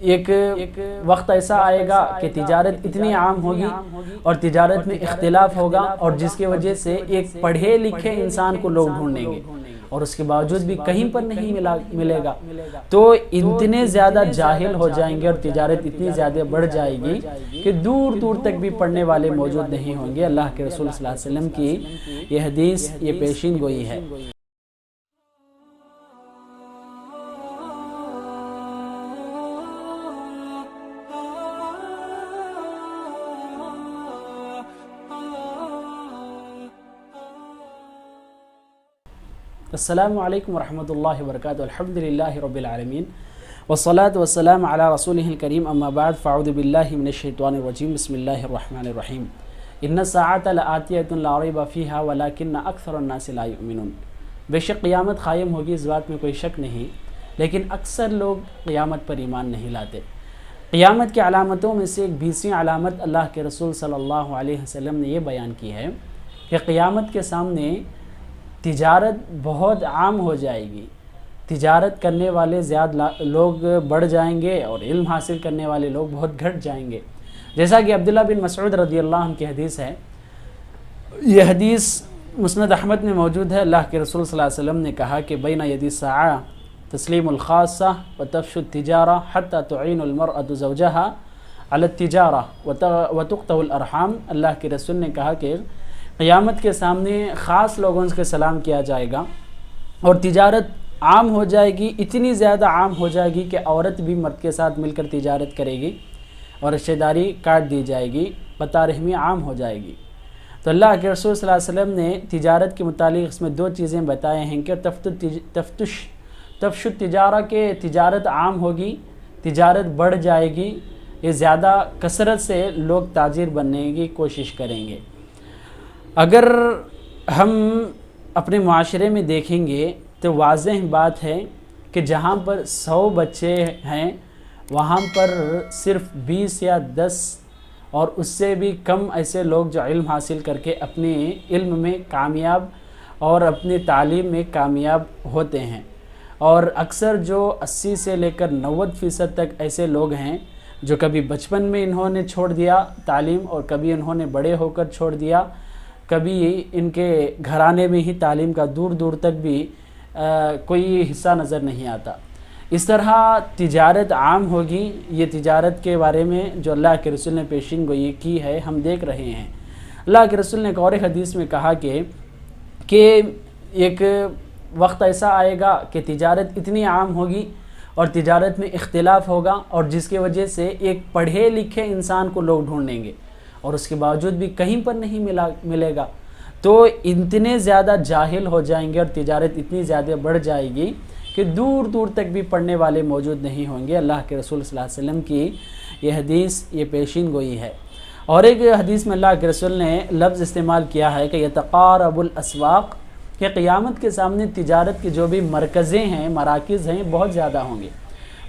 ایک وقت ایسا آئے گا کہ تجارت اتنی عام ہوگی اور تجارت میں اختلاف ہوگا، اور جس کی وجہ سے ایک پڑھے لکھے انسان کو لوگ ڈھونڈیں گے اور اس کے باوجود بھی کہیں پر نہیں ملے گا، تو اتنے زیادہ جاہل ہو جائیں گے اور تجارت اتنی زیادہ بڑھ جائے گی کہ دور دور تک بھی پڑھنے والے موجود نہیں ہوں گے۔ اللہ کے رسول صلی اللہ علیہ وسلم کی یہ حدیث، یہ پیشین گوئی ہے۔ السلام علیکم ورحمۃ اللہ وبرکاتہ۔ الحمدللہ رب العالمین والصلاة والسلام علی رسولہ الکریم، اما بعد فاعوذ باللہ من الشیطان الرجیم، بسم اللہ الرحمن الرحیم۔ ان الساعة لآتیۃ لا ریب فیہا ولکن اکثر الناس لا یؤمنون۔ بے شک قیامت قائم ہوگی، اس بات میں کوئی شک نہیں، لیکن اکثر لوگ قیامت پر ایمان نہیں لاتے۔ قیامت کی علامتوں میں سے ایک 20ویں علامت اللہ کے رسول صلی اللہ علیہ وسلم نے یہ بیان کی ہے کہ قیامت کے سامنے تجارت بہت عام ہو جائے گی، تجارت کرنے والے زیادہ لوگ بڑھ جائیں گے اور علم حاصل کرنے والے لوگ بہت گھٹ جائیں گے۔ جیسا کہ عبداللہ بن مسعود رضی اللہ عنہ کی حدیث ہے، یہ حدیث مسند احمد میں موجود ہے۔ اللہ کے رسول صلی اللہ علیہ وسلم نے کہا کہ بین یدی الساعہ تسلیم الخاصہ وتفش التجارہ حتی تعین المرأة زوجہا علی التجارہ وتقطع الارحام۔ اللہ کے رسول نے کہا کہ قیامت کے سامنے خاص لوگوں سے سلام کیا جائے گا اور تجارت عام ہو جائے گی، اتنی زیادہ عام ہو جائے گی کہ عورت بھی مرد کے ساتھ مل کر تجارت کرے گی اور رشتہ داری کاٹ دی جائے گی، قطع رحمی عام ہو جائے گی۔ تو اللہ کے رسول صلی اللہ علیہ وسلم نے تجارت کے متعلق اس میں 2 چیزیں بتائے ہیں کہ تفش التجارہ، کہ تجارت عام ہوگی، تجارت بڑھ جائے گی، یہ زیادہ کثرت سے لوگ تاجر بننے کی کوشش کریں گے۔ اگر ہم اپنے معاشرے میں دیکھیں گے تو واضح بات ہے کہ جہاں پر 100 بچے ہیں وہاں پر صرف 20 یا 10 اور اس سے بھی کم ایسے لوگ جو علم حاصل کر کے اپنے علم میں کامیاب اور اپنی تعلیم میں کامیاب ہوتے ہیں، اور اکثر جو 80 سے لے کر 90% تک ایسے لوگ ہیں جو کبھی بچپن میں انہوں نے چھوڑ دیا تعلیم اور کبھی انہوں نے بڑے ہو کر چھوڑ دیا، کبھی ان کے گھرانے میں ہی تعلیم کا دور دور تک بھی کوئی حصہ نظر نہیں آتا۔ اس طرح تجارت عام ہوگی، یہ تجارت کے بارے میں جو اللہ کے رسول نے پیشین گوئی کی ہے ہم دیکھ رہے ہیں۔ اللہ کے رسول نے ایک اور حدیث میں کہا کہ ایک وقت ایسا آئے گا کہ تجارت اتنی عام ہوگی اور تجارت میں اختلاف ہوگا، اور جس کی وجہ سے ایک پڑھے لکھے انسان کو لوگ ڈھونڈیں گے اور اس کے باوجود بھی کہیں پر نہیں ملے گا، تو اتنے زیادہ جاہل ہو جائیں گے اور تجارت اتنی زیادہ بڑھ جائے گی کہ دور دور تک بھی پڑھنے والے موجود نہیں ہوں گے۔ اللہ کے رسول صلی اللہ علیہ وسلم کی یہ حدیث، یہ پیشین گوئی ہے۔ اور ایک حدیث میں اللہ کے رسول نے لفظ استعمال کیا ہے کہ یتقارب الاسواق، کہ قیامت کے سامنے تجارت کے جو بھی مرکزیں ہیں، مراکز ہیں، بہت زیادہ ہوں گے۔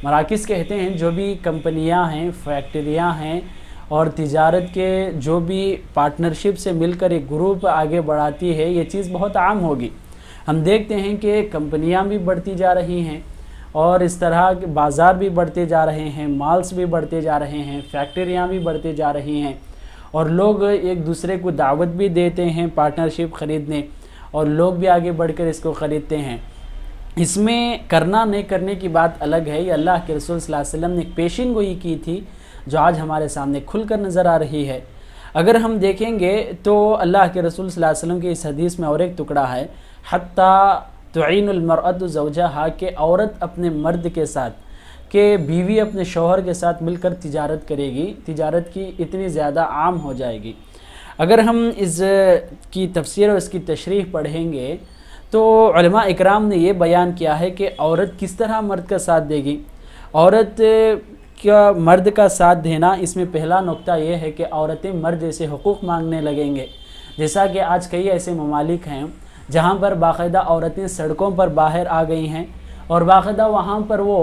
مراکز کہتے ہیں جو بھی کمپنیاں ہیں، فیکٹریاں ہیں اور تجارت کے جو بھی پارٹنرشپ سے مل کر ایک گروپ آگے بڑھاتی ہے، یہ چیز بہت عام ہوگی۔ ہم دیکھتے ہیں کہ کمپنیاں بھی بڑھتی جا رہی ہیں اور اس طرح کے بازار بھی بڑھتے جا رہے ہیں، مالز بھی بڑھتے جا رہے ہیں، فیکٹریاں بھی بڑھتے جا رہی ہیں، اور لوگ ایک دوسرے کو دعوت بھی دیتے ہیں پارٹنرشپ خریدنے، اور لوگ بھی آگے بڑھ کر اس کو خریدتے ہیں۔ اس میں کرنا نہیں کرنے کی بات الگ ہے، یہ اللہ کے رسول صلی اللہ علیہ وسلم نے ایک پیشین گوئی کی تھی جو آج ہمارے سامنے کھل کر نظر آ رہی ہے۔ اگر ہم دیکھیں گے تو اللہ کے رسول صلی اللہ علیہ وسلم کے اس حدیث میں اور ایک ٹکڑا ہے، حتی تعین المرأة زوجہا، کہ عورت اپنے مرد کے ساتھ، کہ بیوی اپنے شوہر کے ساتھ مل کر تجارت کرے گی، تجارت کی اتنی زیادہ عام ہو جائے گی۔ اگر ہم اس کی تفسیر اور اس کی تشریح پڑھیں گے تو علماء اکرام نے یہ بیان کیا ہے کہ عورت کس طرح مرد کا ساتھ دے گی۔ عورت کیا مرد کا ساتھ دینا، اس میں پہلا نقطہ یہ ہے کہ عورتیں مرد جیسے حقوق مانگنے لگیں گے، جیسا کہ آج کئی ایسے ممالک ہیں جہاں پر باقاعدہ عورتیں سڑکوں پر باہر آ گئی ہیں اور باقاعدہ وہاں پر وہ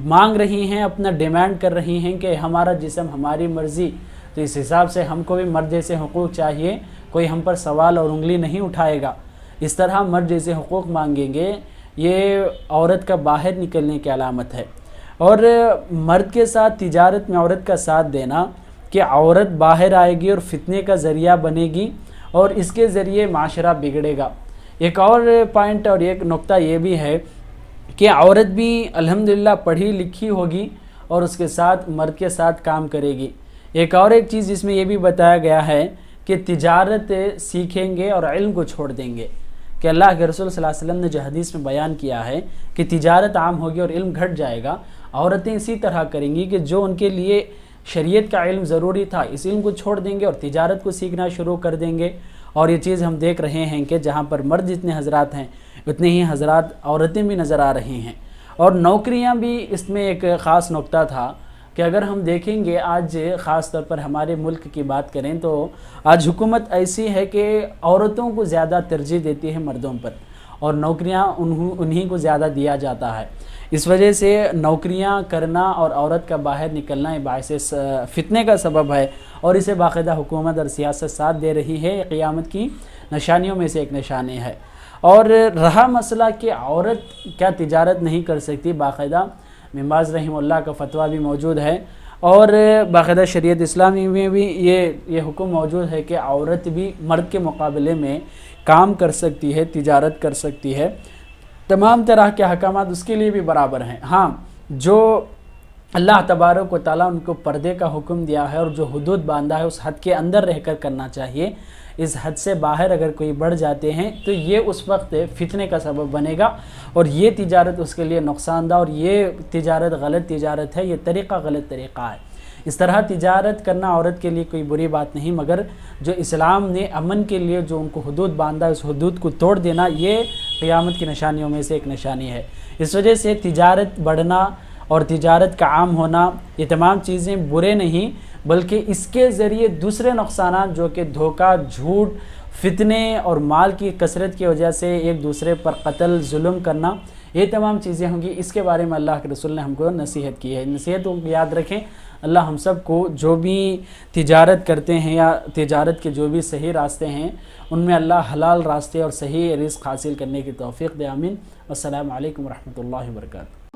مانگ رہی ہیں، اپنا ڈیمانڈ کر رہی ہیں کہ ہمارا جسم ہماری مرضی، تو اس حساب سے ہم کو بھی مرد جیسے حقوق چاہیے، کوئی ہم پر سوال اور انگلی نہیں اٹھائے گا۔ اس طرح مرد جیسے حقوق مانگیں گے، یہ عورت کا باہر نکلنے کی علامت ہے۔ اور مرد کے ساتھ تجارت میں عورت کا ساتھ دینا کہ عورت باہر آئے گی اور فتنے کا ذریعہ بنے گی اور اس کے ذریعے معاشرہ بگڑے گا۔ ایک اور پوائنٹ اور ایک نقطہ یہ بھی ہے کہ عورت بھی الحمدللہ پڑھی لکھی ہوگی اور اس کے ساتھ مرد کے ساتھ کام کرے گی۔ ایک چیز اس میں یہ بھی بتایا گیا ہے کہ تجارت سیکھیں گے اور علم کو چھوڑ دیں گے، کہ اللہ کے رسول صلی اللہ علیہ وسلم نے جو حدیث میں بیان کیا ہے کہ تجارت عام ہوگی اور علم گھٹ جائے گا، عورتیں اسی طرح کریں گی کہ جو ان کے لیے شریعت کا علم ضروری تھا اس علم کو چھوڑ دیں گے اور تجارت کو سیکھنا شروع کر دیں گے۔ اور یہ چیز ہم دیکھ رہے ہیں کہ جہاں پر مرد جتنے حضرات ہیں اتنے ہی حضرات عورتیں بھی نظر آ رہی ہیں۔ اور نوکریاں بھی اس میں ایک خاص نقطہ تھا کہ اگر ہم دیکھیں گے آج خاص طور پر ہمارے ملک کی بات کریں تو آج حکومت ایسی ہے کہ عورتوں کو زیادہ ترجیح دیتی ہے مردوں پر، اور نوکریاں انہیں کو زیادہ دیا جاتا ہے۔ اس وجہ سے نوکریاں کرنا اور عورت کا باہر نکلنا باعث فتنے کا سبب ہے، اور اسے باقاعدہ حکومت اور سیاست ساتھ دے رہی ہے۔ قیامت کی نشانیوں میں سے ایک نشانی ہے۔ اور رہا مسئلہ کہ عورت کیا تجارت نہیں کر سکتی، باقاعدہ ابن باز رحمہ اللہ کا فتویٰ بھی موجود ہے، اور باقاعدہ شریعت اسلامی میں بھی یہ حکم موجود ہے کہ عورت بھی مرد کے مقابلے میں کام کر سکتی ہے، تجارت کر سکتی ہے۔ تمام طرح کے احکامات اس کے لیے بھی برابر ہیں۔ ہاں، جو اللہ تبارک و تعالیٰ ان کو پردے کا حکم دیا ہے اور جو حدود باندھا ہے اس حد کے اندر رہ کر کرنا چاہیے۔ اس حد سے باہر اگر کوئی بڑھ جاتے ہیں تو یہ اس وقت فتنے کا سبب بنے گا، اور یہ تجارت اس کے لیے نقصان دہ، اور یہ تجارت غلط تجارت ہے، یہ طریقہ غلط طریقہ ہے۔ اس طرح تجارت کرنا عورت کے لیے کوئی بری بات نہیں، مگر جو اسلام نے امن کے لیے جو ان کو حدود باندھا اس حدود کو توڑ دینا یہ قیامت کی نشانیوں میں سے ایک نشانی ہے۔ اس وجہ سے تجارت بڑھنا اور تجارت کا عام ہونا یہ تمام چیزیں برے نہیں، بلکہ اس کے ذریعے دوسرے نقصانات جو کہ دھوکہ، جھوٹ، فتنے اور مال کی کثرت کی وجہ سے ایک دوسرے پر قتل، ظلم کرنا، یہ تمام چیزیں ہوں گی۔ اس کے بارے میں اللہ کے رسول نے ہم کو نصیحت کی ہے۔ نصیحتوں کو یاد رکھیں۔ اللہ ہم سب کو جو بھی تجارت کرتے ہیں یا تجارت کے جو بھی صحیح راستے ہیں ان میں اللہ حلال راستے اور صحیح رزق حاصل کرنے کی توفیق دے، آمین۔ السلام علیکم ورحمۃ اللہ وبرکاتہ۔